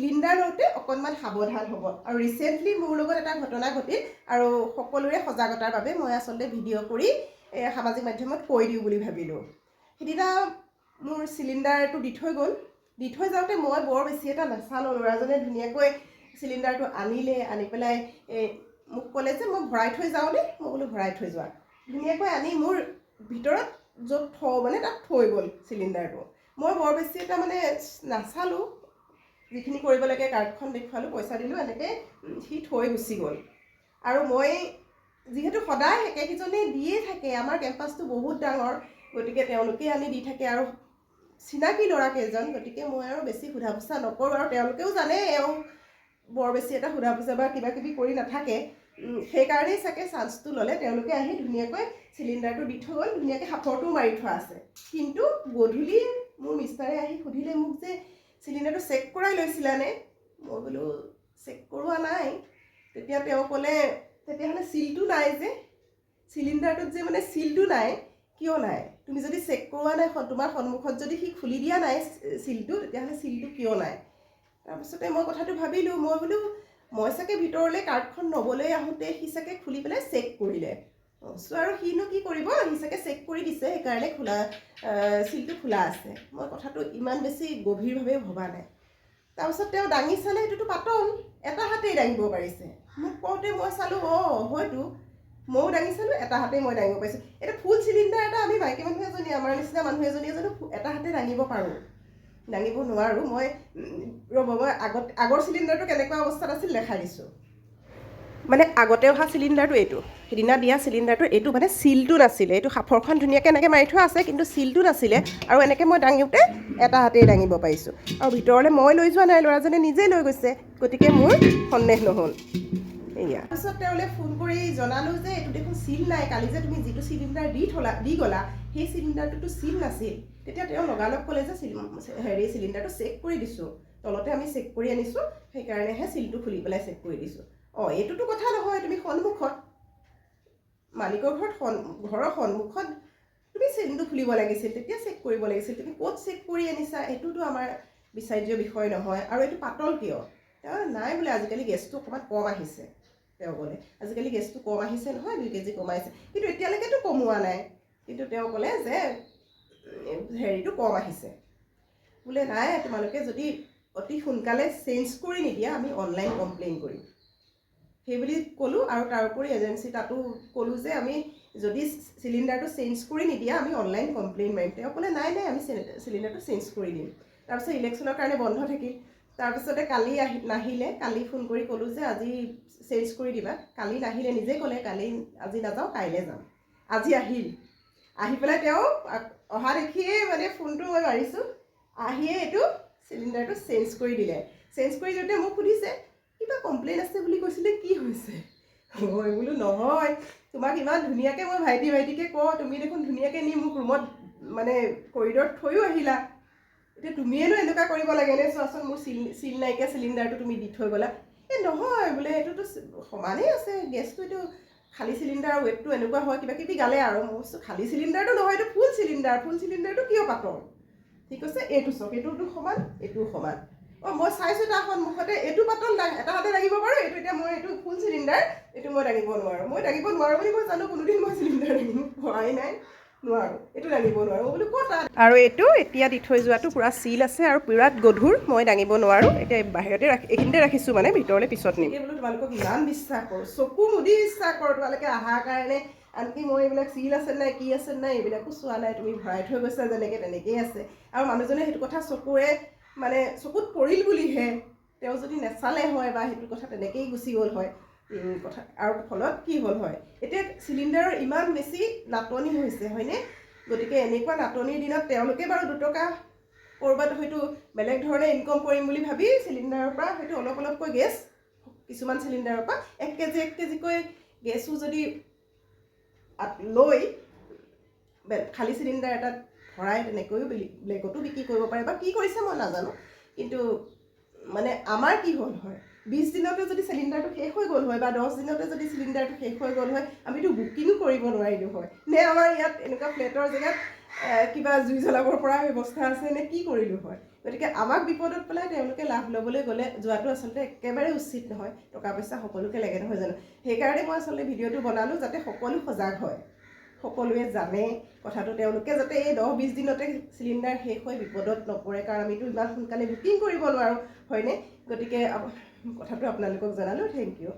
Cylinder লওঁতে অকণমান সাৱধান হ'ব। আৰু ৰিচেণ্টলি মোৰ লগত এটা ঘটনা ঘটিল আৰু সকলোৰে সজাগতাৰ বাবে মই আচলতে ভিডিঅ' কৰি সামাজিক মাধ্যমত কৈ দিওঁ বুলি ভাবিলোঁ। সেইদিনা মোৰ চিলিণ্ডাৰটো দি থৈ গ'ল। দি থৈ যাওঁতে মই বৰ বেছি এটা নাচালোঁ। ল'ৰাজনে ধুনীয়াকৈ চিলিণ্ডাৰটো আনিলে, আনি পেলাই মোক ক'লে যে মই ভৰাই থৈ যাওঁ দেই। মই বোলো ভৰাই থৈ যোৱা। ধুনীয়াকৈ আনি মোৰ ভিতৰত য'ত থওঁ মানে তাত থৈ গ'ল চিলিণ্ডাৰটো। মই বৰ বেছি এটা মানে নাচালোঁ। যিখিনি কৰিব লাগে কাৰ্ডখন দেখুৱালোঁ, পইচা দিলোঁ, এনেকৈ সি থৈ গুচি গ'ল। আৰু মই যিহেতু সদায় একেকেইজনে দিয়ে থাকে, আমাৰ কেম্পাছটো বহুত ডাঙৰ, গতিকে তেওঁলোকে আনি দি থাকে আৰু চিনাকি ল'ৰাকেইজন, গতিকে মই আৰু বেছি সোধা পোছা নকৰোঁ। আৰু তেওঁলোকেও জানে এওঁ বৰ বেছি এটা সোধা পোছা বা কিবা কিবি কৰি নাথাকে। সেইকাৰণেই চাগে চান্সটো ল'লে। তেওঁলোকে আহি ধুনীয়াকৈ চিলিণ্ডাৰটো দি থৈ গ'ল। ধুনীয়াকৈ সাঁফৰটোও মাৰি থোৱা আছে। কিন্তু গধূলি মোৰ মিষ্টাৰে আহি সুধিলে মোক যে চিলিণ্ডাৰটো চেক কৰাই লৈছিলানে? মই বোলো চেক কৰোৱা নাই। তেতিয়া তেওঁ ক'লে তেতিয়াহ'লে চিলটো নাই যে, চিলিণ্ডাৰটোত যে মানে চিলটো নাই, কিয় নাই? তুমি যদি চেক কৰোৱা নাই, তোমাৰ সন্মুখত যদি সি খুলি দিয়া নাই চিলটো, তেতিয়াহ'লে চিলটো কিয় নাই? তাৰপিছতে মই কথাটো ভাবিলোঁ। মই বোলো মই চাগে ভিতৰলৈ কাৰ্ডখন ল'বলৈ আহোঁতে সি চাগে খুলি পেলাই চেক কৰিলে। চ' আৰু সিনো কি কৰিব, সি চাগে চেক কৰি দিছে, সেইকাৰণে চিলটো খোলা আছে। মই কথাটো ইমান বেছি গভীৰভাৱে ভবা নাই। তাৰপিছত তেওঁ দাঙি চালে, সেইটোতো পাতল, এটা হাতেই দাঙিব পাৰিছে। মোক কওঁতে মই চালোঁ, হয়তো ময়ো দাঙি চালোঁ, এটা হাতেই মই দাঙিব পাৰিছোঁ। এতিয়া ফুল চিলিণ্ডাৰ এটা আমি মাইকী মানুহ এজনী, আমাৰ নিচিনা মানুহ এজনীয়ে জানো এটা হাতে দাঙিব পাৰোঁ? দাঙিব নোৱাৰোঁ। মই মই আগৰ চিলিণ্ডাৰটো কেনেকুৱা অৱস্থাত আছিল দেখাই দিছোঁ। মানে আগতে অহা চিলিণ্ডাৰটো এইটো, সিদিনা দিয়া চিলিণ্ডাৰটো এইটো মানে চিলটো নাছিলে। এইটো সাঁফৰখন ধুনীয়াকৈ এনেকৈ মাৰি থোৱা আছে, কিন্তু চিলটো নাছিলে। আৰু এনেকৈ মই দাঙোতে এটা হাতেই দাঙিব পাৰিছোঁ। আৰু ভিতৰলৈ মই লৈ যোৱা নাই, ল'ৰাজনে নিজেই লৈ গৈছে, গতিকে মোৰ সন্দেহ নহ'ল। এয়া তাৰপিছত তেওঁলৈ ফোন কৰি জনালোঁ যে এইটো দেখোন চিল নাই, কালি যে তুমি যিটো চিলিণ্ডাৰ দি গ'লা সেই চিলিণ্ডাৰটোতো চিল নাছিল। তেতিয়া তেওঁ লগালগ ক'লে যে চিলিণ্ডাৰটো চেক কৰি দিছোঁ, তলতে আমি চেক কৰি আনিছোঁ, সেইকাৰণেহে চিলটো খুলি পেলাই চেক কৰি দিছোঁ। এইটোতো কথা নহয়, তুমি সন্মুখত মালিকৰ ঘৰৰ সন্মুখত তুমি চিলটো খুলিব লাগিছিল, তেতিয়া চেক কৰিব লাগিছিল। তুমি ক'ত চেক কৰি আনিছা, এইটোতো আমাৰ বিচাৰ্য বিষয় নহয়। আৰু এইটো পাতল কিয়? নাই বোলে আজিকালি গেছটো অকণমান কম আহিছে। তেওঁ ক'লে আজিকালি গেছটো কম আহিছে নহয়, 2 কেজি কমাইছে। কিন্তু এতিয়ালৈকেতো কমোৱা নাই। কিন্তু তেওঁ ক'লে যে হেৰিটো কম আহিছে। বোলে নাই, তোমালোকে যদি অতি সোনকালে চেঞ্জ কৰি নিদিয়া, আমি অনলাইন কমপ্লেইন কৰিম। সেইবুলি ক'লোঁ। আৰু তাৰোপৰি এজেঞ্চি তাতো ক'লোঁ যে আমি যদি চিলিণ্ডাৰটো চেঞ্জ কৰি নিদিয়া, আমি অনলাইন কমপ্লেইন মাৰিম। তেওঁ ক'লে নাই, আমি চিলিণ্ডাৰটো চেঞ্জ কৰি দিম। তাৰপিছত ইলেকশ্যনৰ কাৰণে বন্ধ থাকিল। তাৰপিছতে কালি নাহিলে। কালি ফোন কৰি ক'লোঁ যে আজি চেঞ্জ কৰি দিবা। কালি নাহিলে, নিজে ক'লে আজি নাযাওঁ, কাইলৈ যাম। আজি আহি পেলাই তেওঁ অহা দেখিয়ে মানে ফোনটো মই মাৰিছোঁ, আহিয়ে এইটো চিলিণ্ডাৰটো চেঞ্জ কৰি দিলে। চেঞ্জ কৰি দিওঁতে মোক সুধিছে কিবা কমপ্লেইন আছে বুলি কৈছিলে, কি হৈছে? মই বোলো নহয়, তোমাক ইমান ধুনীয়াকৈ মই ভাইটিকৈ কওঁ, তুমি দেখোন ধুনীয়াকৈ নি মোক ৰুমত মানে কৰিডৰত থৈও আহিলা। এতিয়া তুমিয়েনো এনেকুৱা কৰিব লাগেনে? চোৱাচোন, মোৰ চিল নাইকিয়া চিলিণ্ডাৰটো তুমি দি থৈ গ'লা। নহয় বোলে, এইটোতো সমানেই আছে, গেছটো এইটো খালী চিলিণ্ডাৰৰ ৱেটটো এনেকুৱা হয়, কিবা কিবি গালে আৰু। মই কৈছোঁ খালী চিলিণ্ডাৰটো নহয়, এইটো ফুল চিলিণ্ডাৰটো কিয় পাতল? ঠিক আছে, এইটো চাওক, এইটোতো সমান, এইটোও সমান। মই চাইছোঁ তাৰ সন্মুখতে, এইটো পাতল এটা হাতে দাঙিব পাৰোঁ, এইটো ফুল চিলিণ্ডাৰ, এইটো মই দাঙিব নোৱাৰোঁ। মই দাঙিব নোৱাৰোঁ বুলি মই জানো, কোনোদিন মই চিলিণ্ডাৰ দাঙিব পৰাই নাই, নোৱাৰোঁ, এইটো দাঙিব নোৱাৰোঁ। বোলো ক'ত? আৰু এইটো এতিয়া দি থৈ যোৱাটো পূৰা চিল আছে আৰু বিৰাট গধুৰ, মই দাঙিব নোৱাৰোঁ। এতিয়া বাহিৰতে এইখিনিতে ৰাখিছোঁ, মানে ভিতৰলৈ পিছত নিম। বোলো তোমালোকক ইমান বিশ্বাস কৰোঁ, চকু মুদি বিশ্বাস কৰোঁ তোমালোকে অহাৰ কাৰণে। আনকি মই এইবিলাক চিল আছে নাই, কি আছে নাই, এইবিলাকো চোৱা নাই। তুমি ভৰাই থৈ গৈছা যেনেকৈ তেনেকেই আছে। আৰু মানুহজনে সেইটো কথা চকুত পৰিল বুলিহে, তেওঁ যদি নেচালে হয় বা সেইটো কথা তেনেকেই গুচি গ'ল হয় কথা। আৰু ফলত কি হ'ল হয়, এতিয়া চিলিণ্ডাৰৰ ইমান বেছি নাটনি হৈছে, হয়নে? গতিকে এনেকুৱা নাটনিৰ দিনত তেওঁলোকে বাৰু 2 টকা ক'ৰবাত হয়তো বেলেগ ধৰণে ইনকম কৰিম বুলি ভাবি চিলিণ্ডাৰৰ পৰা হয়তো অলপকৈ গেছ, কিছুমান চিলিণ্ডাৰৰ পৰা 1 কেজিকৈ গেছো যদি লৈ খালী চিলিণ্ডাৰ এটাত ভৰাই তেনেকৈও বেলেগতো বিক্ৰী কৰিব পাৰে, বা কি কৰিছে মই নাজানো। কিন্তু মানে আমাৰ কি হ'ল হয়, 20 দিনতে যদি চিলিণ্ডাৰটো শেষ হৈ গ'ল হয় বা 10 দিনতে যদি চিলিণ্ডাৰটো শেষ হৈ গ'ল হয় আমিতো বুকিঙো কৰিব নোৱাৰিলোঁ হয় নে আমাৰ ইয়াত এনেকুৱা ফ্লেটৰ জেগাত কিবা জুই জ্বলাবৰ পৰা ব্যৱস্থা আছে নে কি কৰিলোঁ হয় গতিকে আমাক বিপদত পেলাই তেওঁলোকে লাভ ল'বলৈ গ'লে যোৱাটো আচলতে একেবাৰে উচিত নহয় টকা পইচা সকলোকে লাগে নহয় জানো সেইকাৰণে মই আচলতে ভিডিঅ'টো বনালোঁ যাতে সকলো সজাগ হয় সকলোৱে জানে কথাটো তেওঁলোকে যাতে এই 10-20 দিনতে চিলিণ্ডাৰ শেষ হৈ বিপদত নপৰে কাৰণ আমিতো ইমান সোনকালে বুকিং কৰিব নোৱাৰোঁ হয়নে গতিকে কথাটো আপোনালোকক জনালোঁ থেংক ইউ